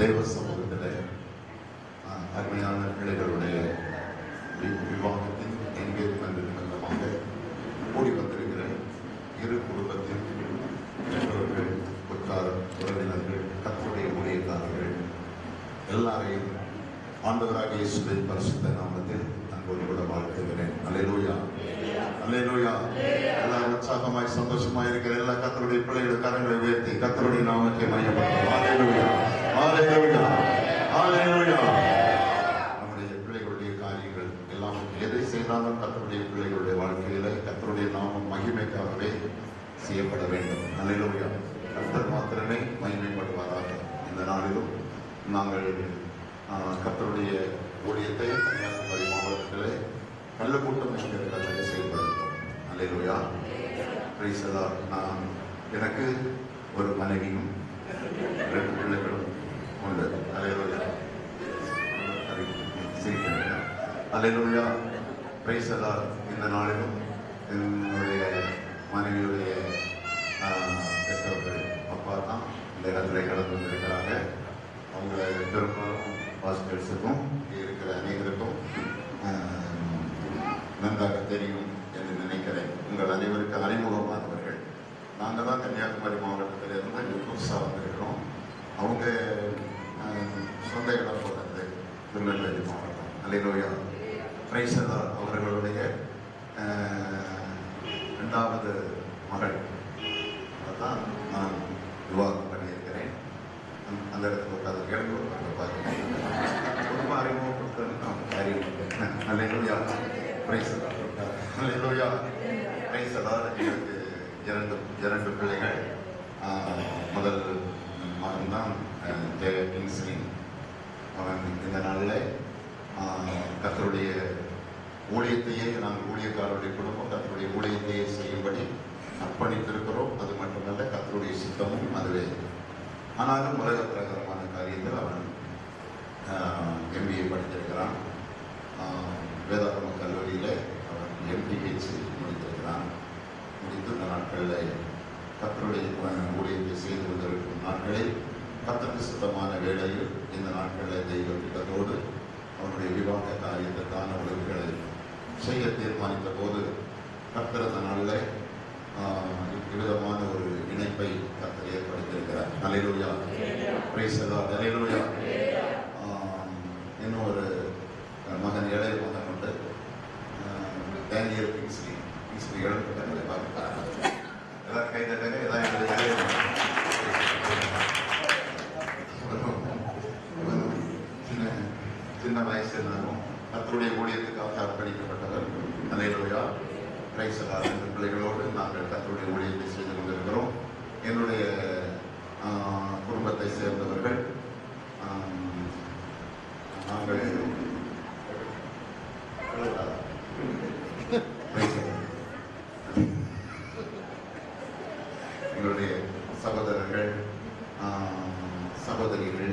தேவ சமூகத்திலே அருமையான பிள்ளைகளுடைய விவாகத்தின் எங்கேஜ்மெண்ட் நிமித்தமாக கூடி வந்திருக்கிற இரு குடும்பத்தின் பெற்றோர்கள், உற்றார், உறவினர்கள், கர்த்தருடைய ஊழியக்காரர்கள் எல்லாரையும் ஆண்டவராகிய இயேசுவின் பரிசுத்த நாமத்தில் அன்போடு கூட வாழ்த்துகிறேன். அல்லேலூயா, அல்லேலூயா. எல்லாரும் உற்சாகமாய் சந்தோஷமாய் இருக்கிற எல்லா கர்த்தருடைய பிள்ளைகள் கரங்களை உயர்த்தி கர்த்தருடைய நாமத்தை மையப்படுத்தும். அல்லேலூயா, அல்லேலூயா, அல்லேலூயா. நம்முடைய பிள்ளைகளுடைய காரியங்கள் எல்லாம் எதை செய்தாலும் கர்த்தருடைய பிள்ளைகளுடைய வாழ்க்கையில கர்த்தருடைய நாமம் மகிமைக்காகவே செய்யப்பட வேண்டும். அல்லேலூயா. கர்த்தர் மாத்திரமே மகிமைப்படுவாராக. இந்த நாளிலும் நாங்கள் கர்த்தருடைய ஊழியத்தை கன்னியாகுமரி மாவட்டத்திலே கள்ளக்கூட்டம் என்கிற இடத்திலே செயல்படுத்தோம். அல்லேலூயா, பிரைஸ் தி லார்ட். நான் எனக்கு ஒரு மனைவியும் 2 பிள்ளைகளும் உண்டு. அல்லேலூயா, அல்லேலூயா, பிரைஸ் தி லார்ட். இந்த நாளிலும் என்னுடைய மனைவியுடைய பெற்றவர்கள் அப்பா தான் இந்த இடத்துல கடந்து வந்திருக்கிறாங்க. அவங்க பெரும்பாலும் பாஸ்டர்ஸுக்கும் இங்கே இருக்கிற அனைவருக்கும் நன்றாக தெரியும் என்று நினைக்கிறேன். உங்கள் அனைவருக்கு அறிமுகமானவர்கள். நாங்கள் தான் கன்னியாகுமரி மாவட்டத்தில் இருந்து இங்கே புதுசாக வந்திருக்கிறோம். அவங்க சொந்த இடம் போகிறது திருநெல்வேலி மாவட்டம். அல்லேலூயா. Praise the lord. அவர்களுடைய இரண்டாவது மகள் தான் நான் விவாதம் பண்ணியிருக்கிறேன். அந்த இடத்துல உட்காந்து கேள்வி ரொம்ப அறிமுகப்படுத்த அறிவு. Hallelujah. Praise the lord. Hallelujah. Praise the lord. எனக்கு இரண்டு பிள்ளைகள். முதல் மகன் தான் கிங்ஸ்லி. அவன் இந்த நாளில் கர்த்தருடைய ஊழியத்தையே நாங்கள் ஊழியக்காரருடைய குடும்பம் கர்த்தருடைய ஊழியத்தையே செய்யும்படி அர்ப்பணித்திருக்கிறோம். அது மட்டுமல்ல, கர்த்தருடைய சித்தமும் அதுவே. ஆனாலும் உலக பிரகாரமான காரியத்தில் அவன் MBA படித்திருக்கிறான். வேதாகம கல்லூரியில் அவன் MPH முடித்திருக்கிறான். முடித்து இந்த நாட்களில் கர்த்தருடைய ஊழியத்தை செய்து கொண்டிருக்கும் நாட்களில் கர்த்தருக்கு சுத்தமான வேளையில் இந்த நாட்களில் தெய்வ திட்டத்தோடு அவனுடைய விவாக காரியத்திற்கான உதவிகளை செய்ய தீர்மானித்த போது கர்த்தர் அந்த நாளில் இவ்விதமான ஒரு இணைப்பை கர்த்தர் ஏற்படுத்தியிருக்கிறார். அல்லேலூயா. Praise the lord. அல்லேலூயா. இன்னும் ஒரு மகன், இளைய மகன் உண்டு, டேனியல் கிங்ஸ்லி. கிங்ஸ்லி எழுந்துட்டாங்க பார்க்கிறாங்க. எல்லாரும் கை தட்டாங்க. இதான் என்னுடைய இளைய மகன். சின்ன வயசு இருந்தாலும் கர்த்தருடைய ஊழியத்துக்காக அர்ப்பணிக்கப்பட்டவர். அல்லேலூயா. Praise the Lord. இந்த பிள்ளைகளோடு நாங்கள் கர்த்தருடைய ஊழியத்தை செய்து கொண்டிருக்கிறோம். என்னுடைய குடும்பத்தை சேர்ந்தவர்கள் நாங்கள் எங்களுடைய சகோதரர்கள், சகோதரிகள்,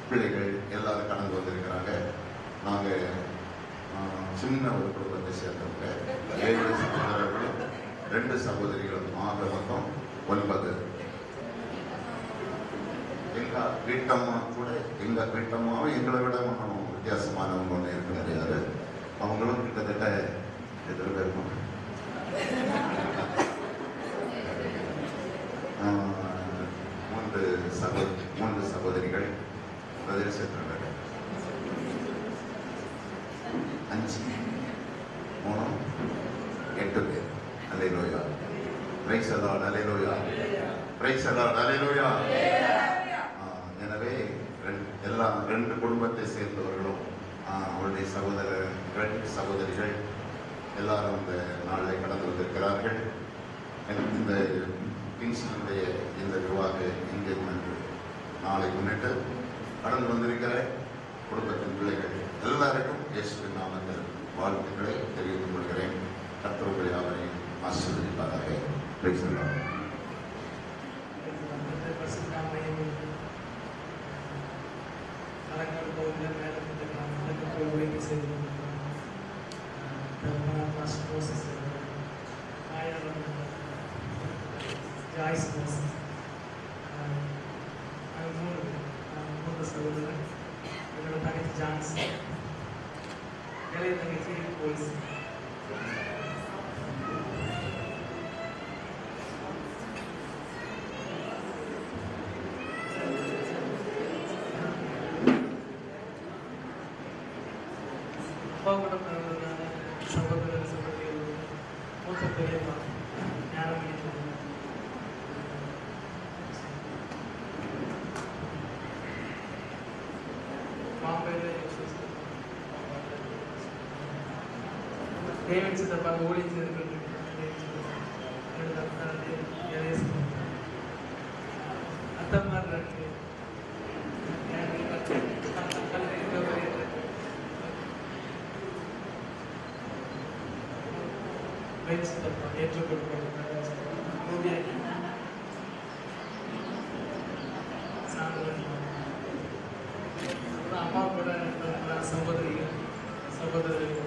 பிள்ளைகள் எல்லாரும் கடந்து வந்திருக்கிறாங்க. நாங்கள் சின்ன ஒரு குடும்பத்தை சேர்ந்தவங்க. 7 சகோதரர்களும் 2 சகோதரிகளும். ஆக மொத்தம் 9. எங்கள் வீட்டம்மா கூட, எங்கள் வீட்டம்மாவும் எங்களை விட ஒன்றும் வித்தியாசமானவங்க ஒன்று இருக்கிறார். யார்? அவங்களும் கிட்டத்தட்ட எத்தனை பேருக்கும் 3 சகோதரிகள். பிரதேசத்தில் 5 3 8 பேர். Hallelujah. Praise the lord. Hallelujah. Praise the lord. Hallelujah. எனவே எல்லாம் 2 குடும்பத்தை சேர்ந்தவர்களும் அவருடைய சகோதரர்கள், சகோதரிகள் எல்லாரும் இந்த நாளில் கடந்து வந்திருக்கிறார்கள். இந்த கிங்ஸ்லினுடைய இந்த விவாக என்கேஜ்மெண்ட் நாளை முன்னிட்டு கடந்து வந்திருக்கிற குடும்பத்தின் பிள்ளைகள் எல்லாருக்கும் இயேசுவின் நாமத்தில் வாழ்த்துக்களை தெரிவித்துக் கொள்கிறேன். கர்த்தர் உங்களை யாவரையும் ஆசீர்வதிப்பாராக. Price the Lord. என்னோட தங்கச்சி ஜான்சி, இளைய தங்கச்சி போலீஸ். அப்பா கூட பிறந்ததுனால சகோதரர் சகோதரிகள் மூத்த பெரியம்மா ஞானமணி டேவிட் சித்தப்பாங்க ஊழியம் செய்து அத்தம்மார் சித்தப்பா ஏற்றுக்கொள்ளும் அம்மா கூட சகோதரிகள் சகோதரர்கள்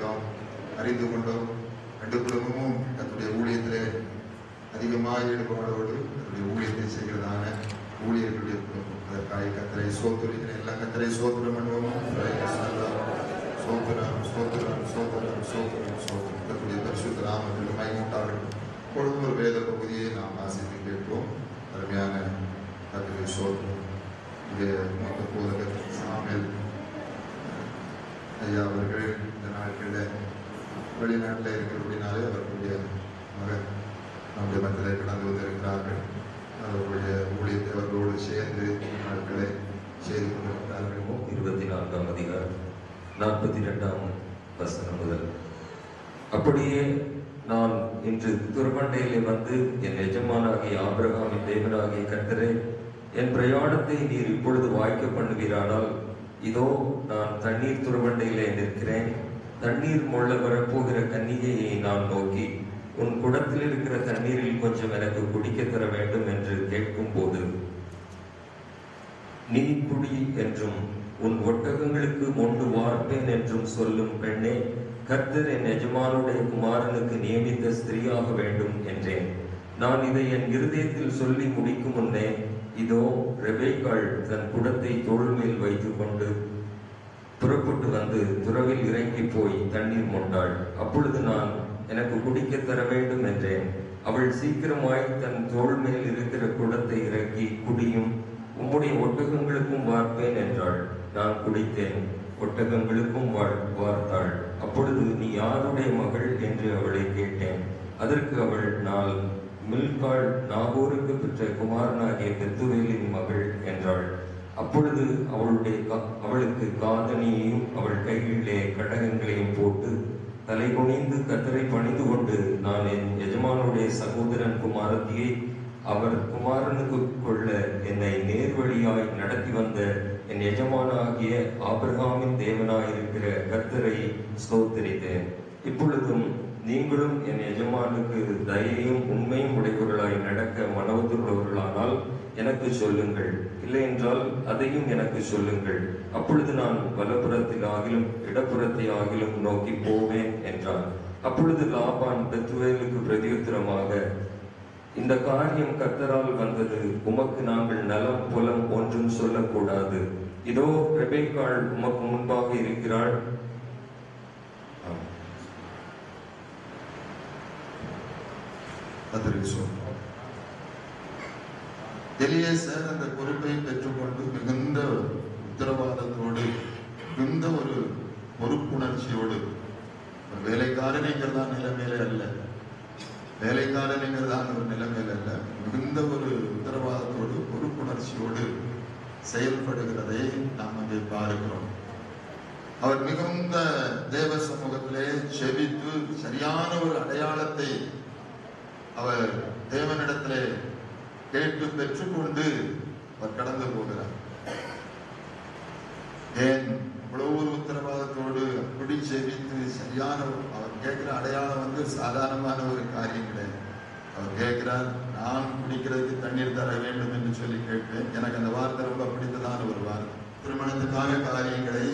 கேட்டோம், அறிந்து கொண்டோம். 2 குடும்பமும் தன்னுடைய ஊழியத்திலே அதிகமாக ஈடுபாடோடு தன்னுடைய ஊழியத்தை செய்கிறதான ஊழியர்களுடைய குடும்பம். அதற்காக கர்த்தரை ஸ்தோத்திரிக்கிறேன். எல்லாம் கர்த்தரை ஸ்தோத்திரம் பண்ணுவோம். ஸ்தோத்திரம் ஸ்தோத்திரம் ஸ்தோத்திரம் ஸ்தோத்திரம் ஸ்தோத்திரம். கர்த்தருடைய பரிசுத்த நாமத்திற்கு மகிமை உண்டாகட்டும். இப்பொழுது ஒரு வேத பகுதியை நாம் வாசித்து கேட்போம். அருமையான கர்த்தருடைய ஸ்தோத்திரம். இங்கே மொத்த போதகர் சாமுவேல் ஐயா அவர்கள் இந்த நாட்களில் வெளிநாட்டில் இருக்கிறபடினாலே அவர்களுடைய மகன் நம்முடைய மத்தியில் கடந்து வந்திருக்கிறார்கள். அவர்களுடைய ஊழியத்தை அவர்களோடு சேர்ந்து நாட்களை செய்து கொண்டிருக்கிறார்கள். 24ஆம் அதிகாரம் 42ஆம் வசனம் முதல். அப்படியே நான் இன்று துறவண்டையிலே வந்து என் எஜமானாகிய ஆபிரகாமின் தேவனாகிய கர்த்தரே, என் பிரயாணத்தை நீர் இப்பொழுது வாய்க்க பண்ணுவீரானால், இதோ நான் தண்ணீர் துறவண்டையிலே நிற்கிறேன். தண்ணீர் மொள்ள வரப்போகிற கன்னிகையை நான் நோக்கி, உன் குடத்தில் இருக்கிற தண்ணீரில் கொஞ்சம் எனக்கு குடிக்க தர வேண்டும் என்று கேட்கும் போது, நீ குடி என்றும் உன் ஒட்டகங்களுக்கு மொண்டு வார்ப்பேன் என்றும் சொல்லும் பெண்ணே, கர்த்தர் என் எஜமானுடைய குமாரனுக்கு நியமித்த ஸ்திரீயாக வேண்டும் என்றேன். நான் இதை என் இருதயத்தில் சொல்லி முடிக்கும் முன்னே, இதோ ரெபேக்காள் தன் குடத்தை தோள் மேல் வைத்துக் கொண்டு புறப்பட்டு வந்து துறவில் இறங்கி போய் தண்ணீர் மொண்டாள். அப்பொழுது நான், எனக்கு குடிக்க தர வேண்டும் என்றேன். அவள் சீக்கிரமாய் தன் தோள் மேல் இருக்கிற குடத்தை இறக்கி, குடியும், உம்முடைய ஒட்டகங்களுக்கும் வார்ப்பேன் என்றாள். நான் குடித்தேன், ஒட்டகங்களுக்கும் வார்த்தாள். அப்பொழுது, நீ யாருடைய மகள் என்று அவளை கேட்டேன். அதற்கு அவள், நான் மில்காள் நாகோருக்கு பெற்ற குமாரனாகிய பெத்துவேலின் மகள் என்றாள். அப்பொழுது அவளுக்கு காதணியையும் அவள் கைகளிலே கடகங்களையும் போட்டு தலை குனிந்து கர்த்தரை பணிந்து கொண்டு, நான் என் எஜமானுடைய சகோதரன் குமாரத்தியை அவர் குமாரனுக்கு கொள்ள என்னை நேர்வழியாய் நடத்தி வந்த என் எஜமானாகிய ஆபிரகாமின் தேவனாயிருக்கிற கர்த்தரை ஸ்தோத்திரித்தேன். இப்பொழுதும் நீங்களும் என் எஜமானுக்கு தயையும் உண்மையும் உடையவர்களாய் நடக்க மனவுள்ளவர்களானால் எனக்கு சொல்லுங்கள், இல்லை என்றால் அதையும் எனக்கு சொல்லுங்கள். அப்பொழுது நான் வலப்புறத்தில் ஆகிலும் இடப்புறத்தை ஆகிலும் நோக்கி போவேன் என்றான். அப்பொழுது லாபான் பெத்துவேலுக்கு பிரதியுத்தரமாக, இந்த காரியம் கர்த்தரால் வந்தது, உமக்கு நாங்கள் நலம் புலம் ஒன்றும் சொல்லக்கூடாது. இதோ ரெபேக்காள் உமக்கு முன்பாக இருக்கிறாள். எலியேசர் அந்த பொறுப்பை பெற்றுக்கொண்டு மிகுந்த உத்தரவாதத்தோடு, மிகுந்த ஒரு பொறுப்புணர்ச்சியோடு, வேலைக்காரனைங்கிறதான் நிலைமையில அல்ல, வேலைக்காரனைங்கிறதான் ஒரு நிலைமையில அல்ல, மிகுந்த ஒரு உத்தரவாதத்தோடு பொறுப்புணர்ச்சியோடு செயல்படுகிறதை நாம் அங்கே பார்க்கிறோம். அவர் மிகுந்த தேவ சமூகத்திலே செபித்து சரியான ஒரு அடையாளத்தை அவர் தேவனிடத்திலே கேட்டு பெற்றுக்கொண்டு அவர் கடந்து போகிறார். ஏன் இவ்வளவு ஒரு உத்தரவாதத்தோடு அப்படி செபித்து சரியான அவர் கேட்கிற அடையாளம் வந்து சாதாரணமான ஒரு காரியம் கிடையாது. அவர் கேட்கிறார், நான் குடிக்கிறதுக்கு தண்ணீர் தர வேண்டும் என்று சொல்லி கேட்பேன். எனக்கு அந்த வார்த்தை ரொம்ப பிடித்ததான ஒரு வார்த்தை. திருமணத்துக்கான காரியங்களை